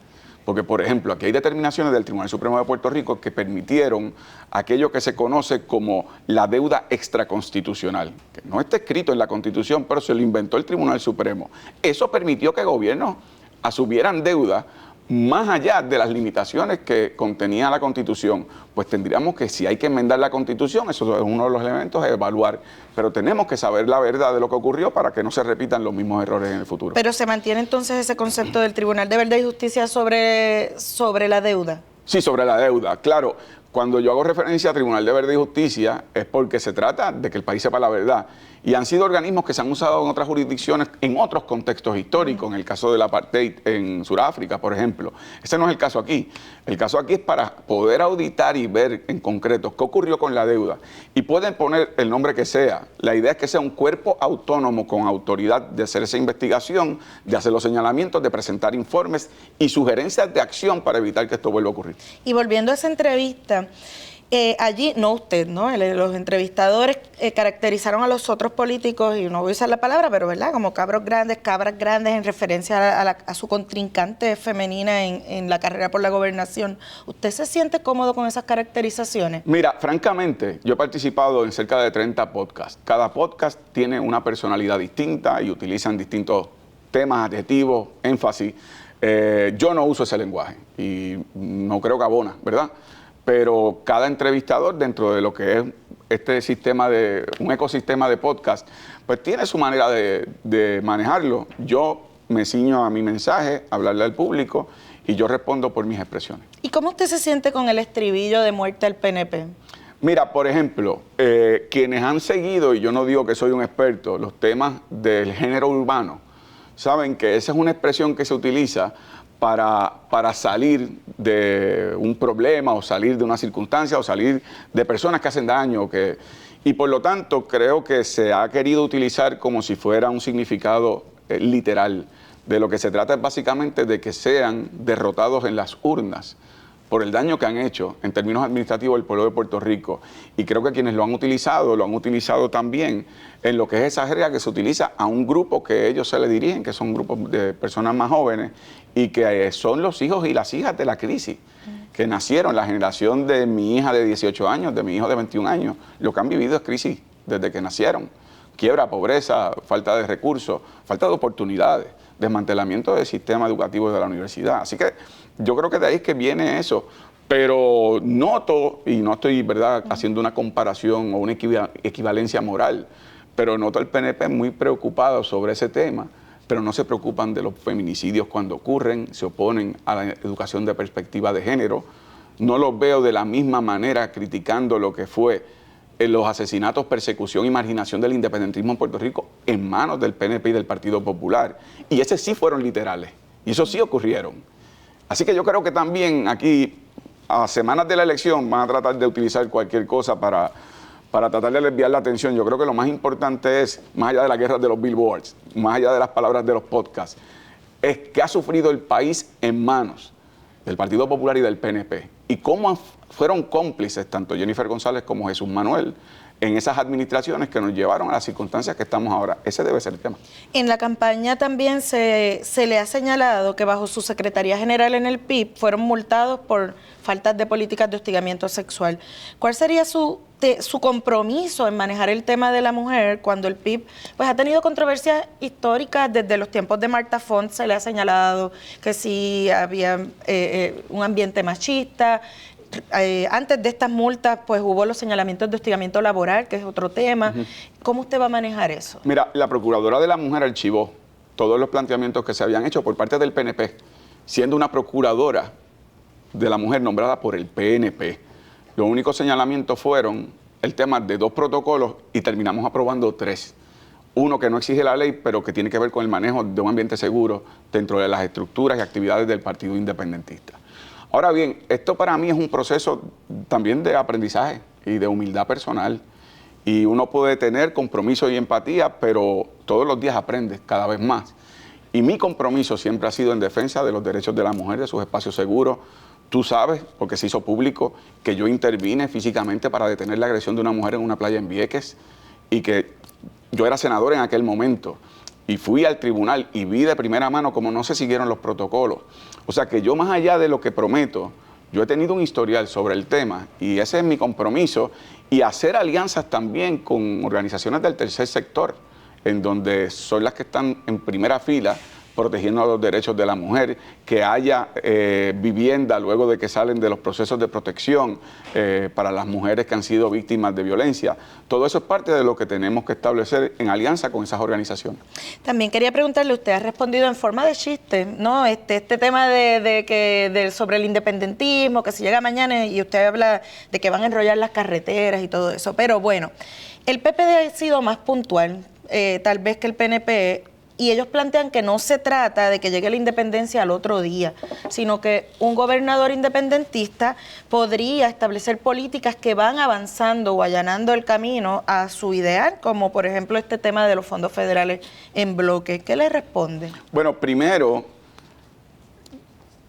Porque, por ejemplo, aquí hay determinaciones del Tribunal Supremo de Puerto Rico que permitieron aquello que se conoce como la deuda extraconstitucional, que no está escrito en la Constitución, pero se lo inventó el Tribunal Supremo. Eso permitió que gobiernos asumieran deuda más allá de las limitaciones que contenía la Constitución. Pues tendríamos que, si hay que enmendar la Constitución, eso es uno de los elementos a evaluar, pero tenemos que saber la verdad de lo que ocurrió para que no se repitan los mismos errores en el futuro. Pero ¿se mantiene entonces ese concepto del Tribunal de Verdad y Justicia sobre la deuda? Sí, sobre la deuda, claro. Cuando yo hago referencia a Tribunal de Verdad y Justicia es porque se trata de que el país sepa la verdad. Y han sido organismos que se han usado en otras jurisdicciones, en otros contextos históricos, en el caso del apartheid en Sudáfrica, por ejemplo. Ese no es el caso aquí. El caso aquí es para poder auditar y ver en concreto qué ocurrió con la deuda. Y pueden poner el nombre que sea. La idea es que sea un cuerpo autónomo con autoridad de hacer esa investigación, de hacer los señalamientos, de presentar informes y sugerencias de acción para evitar que esto vuelva a ocurrir. Y volviendo a esa entrevista, allí, no usted, ¿no? Los entrevistadores caracterizaron a los otros políticos, y no voy a usar la palabra, pero ¿verdad? Como cabras grandes en referencia a su contrincante femenina en la carrera por la gobernación. ¿Usted se siente cómodo con esas caracterizaciones? Mira, francamente, yo he participado en cerca de 30 podcasts. Cada podcast tiene una personalidad distinta y utilizan distintos temas, adjetivos, énfasis. Yo no uso ese lenguaje y no creo que abona, ¿verdad? Pero cada entrevistador dentro de lo que es este sistema un ecosistema de podcast, pues tiene su manera de manejarlo. Yo me ciño a mi mensaje, a hablarle al público, y yo respondo por mis expresiones. ¿Y cómo usted se siente con el estribillo de muerte al PNP? Mira, por ejemplo, quienes han seguido, y yo no digo que soy un experto, los temas del género urbano, saben que esa es una expresión que se utiliza para salir de un problema o salir de una circunstancia o salir de personas que hacen daño. Y por lo tanto creo que se ha querido utilizar como si fuera un significado literal. De lo que se trata es básicamente de que sean derrotados en las urnas por el daño que han hecho en términos administrativos el pueblo de Puerto Rico. Y creo que quienes lo han utilizado también en lo que es esa jerga que se utiliza a un grupo que ellos se le dirigen, que son grupos de personas más jóvenes y que son los hijos y las hijas de la crisis, que nacieron, la generación de mi hija de 18 años, de mi hijo de 21 años, lo que han vivido es crisis desde que nacieron. Quiebra, pobreza, falta de recursos, falta de oportunidades, desmantelamiento del sistema educativo de la universidad. Así que yo creo que de ahí es que viene eso. Pero noto, y no estoy, ¿verdad?, haciendo una comparación o una equivalencia moral, pero noto al PNP muy preocupado sobre ese tema, pero no se preocupan de los feminicidios cuando ocurren, se oponen a la educación de perspectiva de género. No los veo de la misma manera criticando lo que fue los asesinatos, persecución y marginación del independentismo en Puerto Rico en manos del PNP y del Partido Popular. Y esos sí fueron literales, y esos sí ocurrieron. Así que yo creo que también aquí, a semanas de la elección, van a tratar de utilizar cualquier cosa para tratar de desviar la atención. Yo creo que lo más importante es, más allá de la guerra de los billboards, más allá de las palabras de los podcasts, es que ha sufrido el país en manos del Partido Popular y del PNP. Y cómo fueron cómplices tanto Jennifer González como Jesús Manuel en esas administraciones que nos llevaron a las circunstancias que estamos ahora. Ese debe ser el tema. En la campaña también se le ha señalado que bajo su Secretaría General en el PIB fueron multados por faltas de políticas de hostigamiento sexual. ¿Cuál sería su compromiso en manejar el tema de la mujer cuando el PIB pues ha tenido controversias históricas? Desde los tiempos de Marta Font se le ha señalado que sí había un ambiente machista. Antes de estas multas, pues hubo los señalamientos de hostigamiento laboral, que es otro tema. ¿Cómo usted va a manejar eso? Mira, la Procuradora de la Mujer archivó todos los planteamientos que se habían hecho por parte del PNP, siendo una procuradora de la mujer nombrada por el PNP. Los únicos señalamientos fueron el tema de 2 protocolos y terminamos aprobando 3. Uno que no exige la ley, pero que tiene que ver con el manejo de un ambiente seguro dentro de las estructuras y actividades del Partido Independentista. Ahora bien, esto para mí es un proceso también de aprendizaje y de humildad personal. Y uno puede tener compromiso y empatía, pero todos los días aprendes cada vez más. Y mi compromiso siempre ha sido en defensa de los derechos de la mujer, de sus espacios seguros. Tú sabes, porque se hizo público, que yo intervine físicamente para detener la agresión de una mujer en una playa en Vieques y que yo era senador en aquel momento. Y fui al tribunal y vi de primera mano cómo no se siguieron los protocolos. O sea que yo, más allá de lo que prometo, yo he tenido un historial sobre el tema y ese es mi compromiso, y hacer alianzas también con organizaciones del tercer sector, en donde son las que están en primera fila protegiendo los derechos de la mujer, que haya vivienda luego de que salen de los procesos de protección para las mujeres que han sido víctimas de violencia. Todo eso es parte de lo que tenemos que establecer en alianza con esas organizaciones. También quería preguntarle, usted ha respondido en forma de chiste, ¿no? Este tema sobre el independentismo, que si llega mañana y usted habla de que van a enrollar las carreteras y todo eso. Pero bueno, el PPD ha sido más puntual, tal vez que el PNP, y ellos plantean que no se trata de que llegue la independencia al otro día, sino que un gobernador independentista podría establecer políticas que van avanzando o allanando el camino a su ideal, como por ejemplo este tema de los fondos federales en bloque. ¿Qué le responde? Bueno, primero,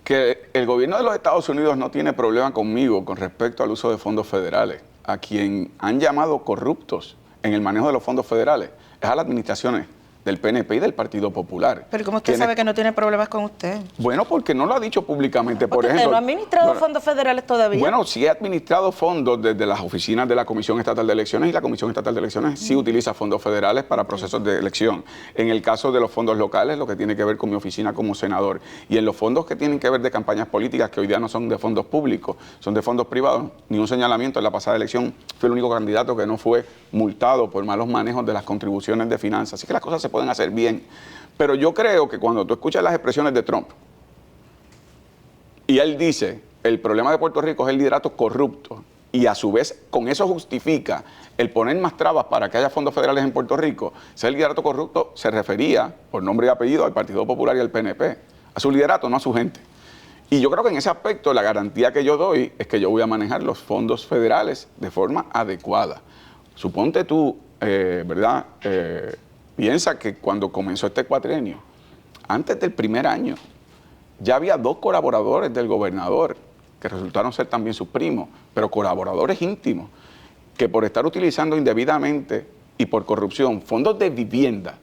que el gobierno de los Estados Unidos no tiene problema conmigo con respecto al uso de fondos federales. A quien han llamado corruptos en el manejo de los fondos federales es a las administraciones del PNP y del Partido Popular. Pero ¿cómo usted sabe que no tiene problemas con usted? Bueno, porque no lo ha dicho públicamente. Por ejemplo, ¿usted no ha administrado fondos federales todavía? Bueno, sí he administrado fondos desde las oficinas de la Comisión Estatal de Elecciones, y la Comisión Estatal de Elecciones sí utiliza fondos federales para procesos de elección. En el caso de los fondos locales, lo que tiene que ver con mi oficina como senador, y en los fondos que tienen que ver de campañas políticas, que hoy día no son de fondos públicos, son de fondos privados, ni un señalamiento. En la pasada elección fue el único candidato que no fue multado por malos manejos de las contribuciones de finanzas. Así que las cosas se pueden hacer bien. Pero yo creo que cuando tú escuchas las expresiones de Trump y él dice, el problema de Puerto Rico es el liderato corrupto, y a su vez con eso justifica el poner más trabas para que haya fondos federales en Puerto Rico, ese liderato corrupto se refería por nombre y apellido al Partido Popular y al PNP, a su liderato, no a su gente. Y yo creo que en ese aspecto la garantía que yo doy es que yo voy a manejar los fondos federales de forma adecuada. Suponte tú, ¿verdad?, piensa que cuando comenzó este cuatrienio, antes del primer año, ya había 2 colaboradores del gobernador, que resultaron ser también sus primos, pero colaboradores íntimos, que por estar utilizando indebidamente y por corrupción fondos de vivienda,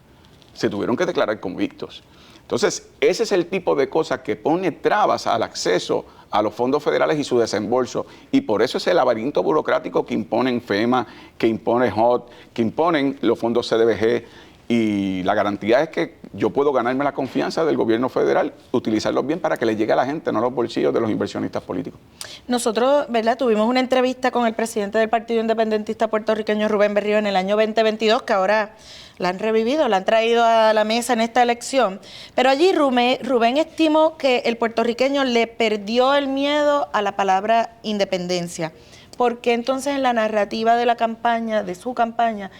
se tuvieron que declarar convictos. Entonces, ese es el tipo de cosas que pone trabas al acceso a los fondos federales y su desembolso. Y por eso es el laberinto burocrático que imponen FEMA, que impone HUD, que imponen los fondos CDBG. Y la garantía es que yo puedo ganarme la confianza del gobierno federal, utilizarlos bien para que le llegue a la gente, no a los bolsillos de los inversionistas políticos. Nosotros, ¿verdad?, tuvimos una entrevista con el presidente del Partido Independentista puertorriqueño, Rubén Berrío, en el año 2022, que ahora la han revivido, la han traído a la mesa en esta elección. Pero allí Rubén estimó que el puertorriqueño le perdió el miedo a la palabra independencia. Porque entonces en la narrativa de la campaña, de su campaña,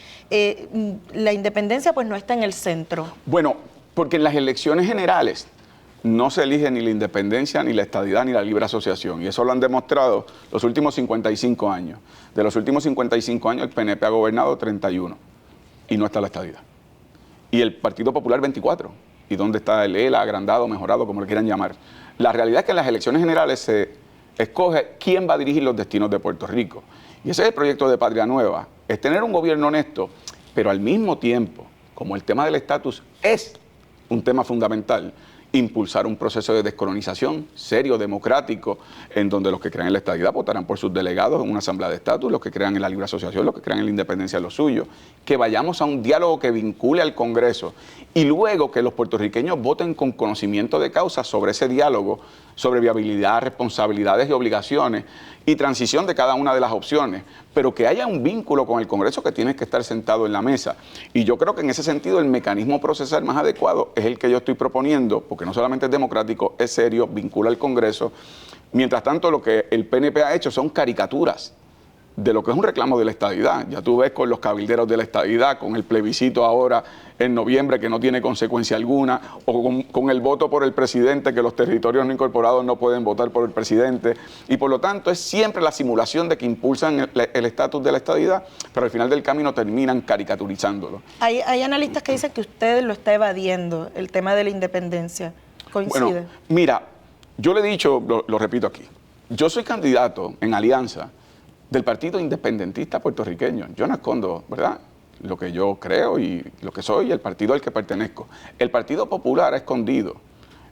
la independencia pues no está en el centro? Bueno, porque en las elecciones generales no se elige ni la independencia, ni la estadidad, ni la libre asociación. Y eso lo han demostrado los últimos 55 años. De los últimos 55 años, el PNP ha gobernado 31 y no está la estadidad. Y el Partido Popular 24. ¿Y dónde está el ELA, agrandado, mejorado, como le quieran llamar? La realidad es que en las elecciones generales se escoge quién va a dirigir los destinos de Puerto Rico. Y ese es el proyecto de Patria Nueva, es tener un gobierno honesto, pero al mismo tiempo, como el tema del estatus es un tema fundamental, impulsar un proceso de descolonización serio, democrático, en donde los que crean en la estadidad votarán por sus delegados en una asamblea de estatus, los que crean en la libre asociación, los que crean en la independencia de lo suyo, que vayamos a un diálogo que vincule al Congreso y luego que los puertorriqueños voten con conocimiento de causa sobre ese diálogo, sobre viabilidad, responsabilidades y obligaciones y transición de cada una de las opciones, pero que haya un vínculo con el Congreso que tiene que estar sentado en la mesa. Y yo creo que en ese sentido el mecanismo procesal más adecuado es el que yo estoy proponiendo, porque no solamente es democrático, es serio, vincula al Congreso, Mientras tanto, lo que el PNP ha hecho son caricaturas de lo que es un reclamo de la estadidad. Ya tú ves con los cabilderos de la estadidad, con el plebiscito ahora en noviembre que no tiene consecuencia alguna, o con el voto por el presidente, que los territorios no incorporados no pueden votar por el presidente. Y por lo tanto es siempre la simulación de que impulsan el estatus de la estadidad, pero al final del camino terminan caricaturizándolo. Hay analistas que dicen que usted lo está evadiendo, el tema de la independencia. ¿Coincide? Bueno, mira, yo le he dicho, lo repito aquí, yo soy candidato en alianza del Partido Independentista Puertorriqueño. Yo no escondo, ¿verdad?, lo que yo creo y lo que soy, el partido al que pertenezco. El Partido Popular ha escondido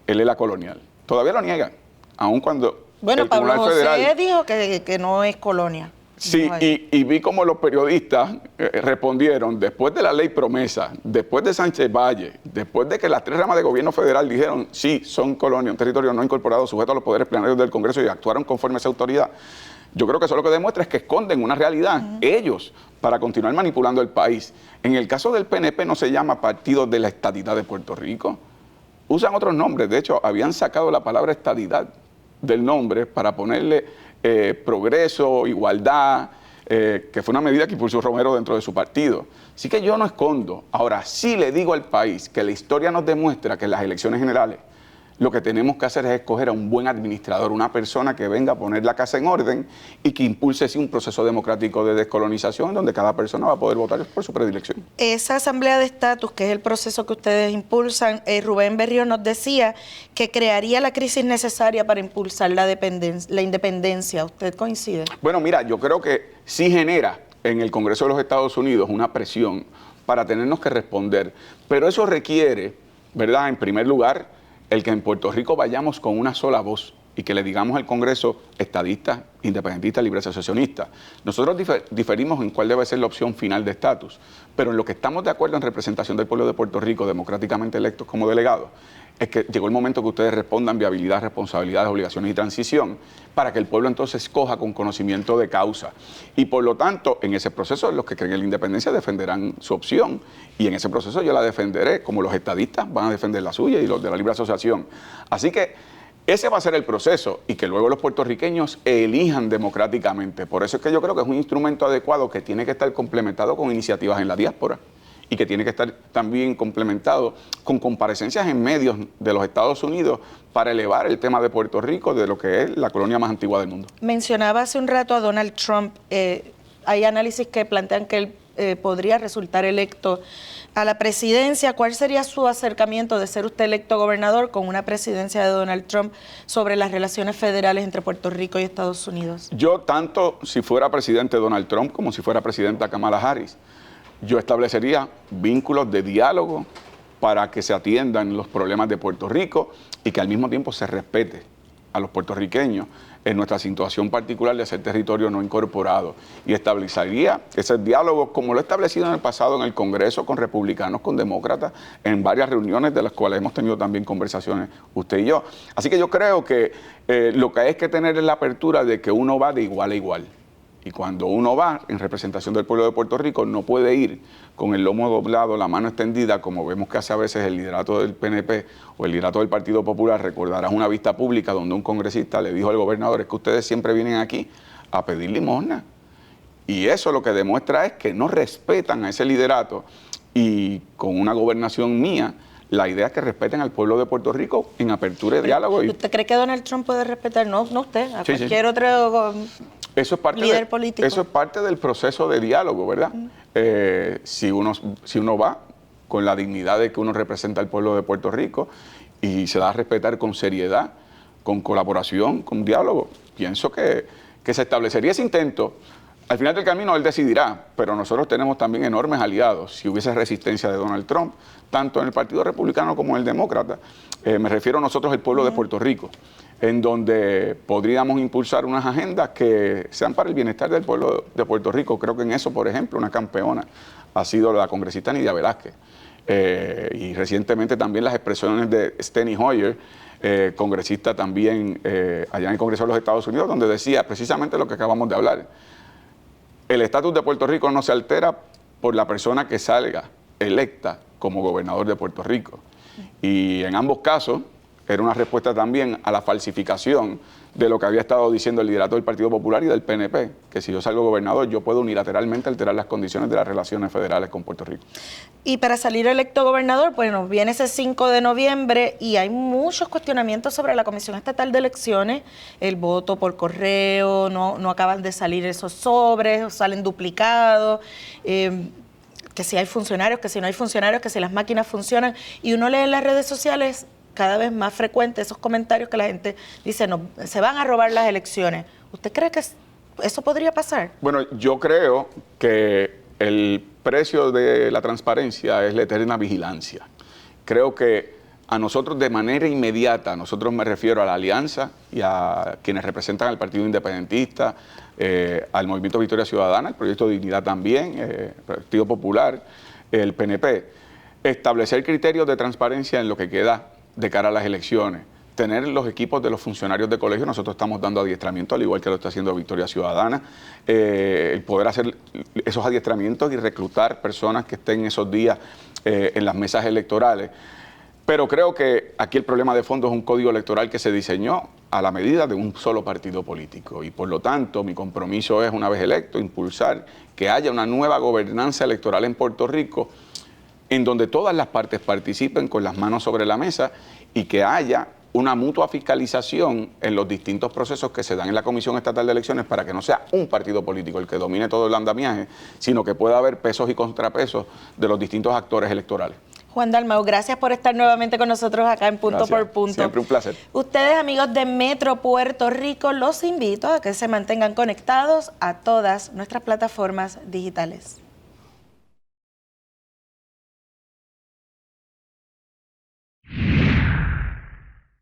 el ELA colonial. Todavía lo niegan, aun cuando bueno, el Pablo Tribunal José Federal dijo que no es colonia. Sí, y vi como los periodistas respondieron después de la ley promesa, después de Sánchez Valle, después de que las 3 ramas de gobierno federal dijeron sí, son colonia, un territorio no incorporado sujeto a los poderes plenarios del Congreso y actuaron conforme a esa autoridad. Yo creo que eso lo que demuestra es que esconden una realidad, ellos, para continuar manipulando el país. En el caso del PNP no se llama Partido de la Estadidad de Puerto Rico. Usan otros nombres. De hecho, habían sacado la palabra estadidad del nombre para ponerle progreso, igualdad, que fue una medida que impulsó Romero dentro de su partido. Así que yo no escondo. Ahora, sí le digo al país que la historia nos demuestra que en las elecciones generales lo que tenemos que hacer es escoger a un buen administrador, una persona que venga a poner la casa en orden y que impulse sí, un proceso democrático de descolonización donde cada persona va a poder votar por su predilección. Esa asamblea de estatus, que es el proceso que ustedes impulsan, Rubén Berrío nos decía que crearía la crisis necesaria para impulsar la independencia. ¿Usted coincide? Bueno, mira, yo creo que sí genera en el Congreso de los Estados Unidos una presión para tenernos que responder, pero eso requiere, ¿verdad?, en primer lugar, el que en Puerto Rico vayamos con una sola voz y que le digamos al Congreso estadista, independentista, libre asociacionista. Nosotros diferimos en cuál debe ser la opción final de estatus, pero en lo que estamos de acuerdo en representación del pueblo de Puerto Rico, democráticamente electos como delegados, es que llegó el momento que ustedes respondan viabilidad, responsabilidades, obligaciones y transición, para que el pueblo entonces escoja con conocimiento de causa. Y por lo tanto, en ese proceso, los que creen en la independencia defenderán su opción, y en ese proceso yo la defenderé, como los estadistas van a defender la suya y los de la libre asociación. Así que ese va a ser el proceso, y que luego los puertorriqueños elijan democráticamente. Por eso es que yo creo que es un instrumento adecuado que tiene que estar complementado con iniciativas en la diáspora y que tiene que estar también complementado con comparecencias en medios de los Estados Unidos para elevar el tema de Puerto Rico de lo que es la colonia más antigua del mundo. Mencionaba hace un rato a Donald Trump. Hay análisis que plantean que él podría resultar electo a la presidencia. ¿Cuál sería su acercamiento de ser usted electo gobernador con una presidencia de Donald Trump sobre las relaciones federales entre Puerto Rico y Estados Unidos? Yo, tanto si fuera presidente Donald Trump como si fuera presidenta Kamala Harris, yo establecería vínculos de diálogo para que se atiendan los problemas de Puerto Rico y que al mismo tiempo se respete a los puertorriqueños en nuestra situación particular de ser territorio no incorporado. Y establecería ese diálogo como lo he establecido en el pasado en el Congreso con republicanos, con demócratas, en varias reuniones de las cuales hemos tenido también conversaciones usted y yo. Así que yo creo que lo que hay que tener es la apertura de que uno va de igual a igual. Y cuando uno va en representación del pueblo de Puerto Rico, no puede ir con el lomo doblado, la mano extendida, como vemos que hace a veces el liderato del PNP o el liderato del Partido Popular. Recordarás una vista pública donde un congresista le dijo al gobernador: es que ustedes siempre vienen aquí a pedir limosna. Y eso lo que demuestra es que no respetan a ese liderato, y con una gobernación mía, la idea es que respeten al pueblo de Puerto Rico en apertura de diálogo. ¿Usted cree que Donald Trump puede respetar? No usted, a cualquier otro eso es parte líder político. Eso es parte del proceso de diálogo, ¿verdad? Si uno va con la dignidad de que uno representa al pueblo de Puerto Rico y se da a respetar con seriedad, con colaboración, con diálogo, pienso que se establecería ese intento. Al final del camino él decidirá, pero nosotros tenemos también enormes aliados. Si hubiese resistencia de Donald Trump, tanto en el Partido Republicano como en el Demócrata, me refiero a nosotros, el pueblo de Puerto Rico, en donde podríamos impulsar unas agendas que sean para el bienestar del pueblo de Puerto Rico. Creo que en eso, por ejemplo, una campeona ha sido la congresista Nidia Velázquez. Y recientemente también las expresiones de Steny Hoyer, congresista también allá en el Congreso de los Estados Unidos, donde decía precisamente lo que acabamos de hablar. El estatus de Puerto Rico no se altera por la persona que salga electa como gobernador de Puerto Rico. Y en ambos casos, era una respuesta también a la falsificación de lo que había estado diciendo el liderato del Partido Popular y del PNP, que si yo salgo gobernador, yo puedo unilateralmente alterar las condiciones de las relaciones federales con Puerto Rico. Y para salir electo gobernador, bueno, viene ese 5 de noviembre y hay muchos cuestionamientos sobre la Comisión Estatal de Elecciones, el voto por correo, no acaban de salir esos sobres, salen duplicados, que si hay funcionarios, que si no hay funcionarios, que si las máquinas funcionan, y uno lee en las redes sociales cada vez más frecuentes esos comentarios que la gente dice, no, se van a robar las elecciones. ¿Usted cree que eso podría pasar? Bueno, yo creo que el precio de la transparencia es la eterna vigilancia. Creo que a nosotros de manera inmediata, nosotros me refiero a la Alianza y a quienes representan al Partido Independentista, al Movimiento Victoria Ciudadana, el Proyecto Dignidad también, el Partido Popular, el PNP, establecer criterios de transparencia en lo que queda de cara a las elecciones, tener los equipos de los funcionarios de colegio, nosotros estamos dando adiestramiento, al igual que lo está haciendo Victoria Ciudadana, el poder hacer esos adiestramientos y reclutar personas que estén esos días en las mesas electorales. Pero creo que aquí el problema de fondo es un código electoral que se diseñó a la medida de un solo partido político y por lo tanto mi compromiso es, una vez electo, impulsar que haya una nueva gobernanza electoral en Puerto Rico en donde todas las partes participen con las manos sobre la mesa y que haya una mutua fiscalización en los distintos procesos que se dan en la Comisión Estatal de Elecciones para que no sea un partido político el que domine todo el andamiaje, sino que pueda haber pesos y contrapesos de los distintos actores electorales. Juan Dalmau, gracias por estar nuevamente con nosotros acá en Punto por Punto. Siempre un placer. Ustedes, amigos de Metro Puerto Rico, los invito a que se mantengan conectados a todas nuestras plataformas digitales.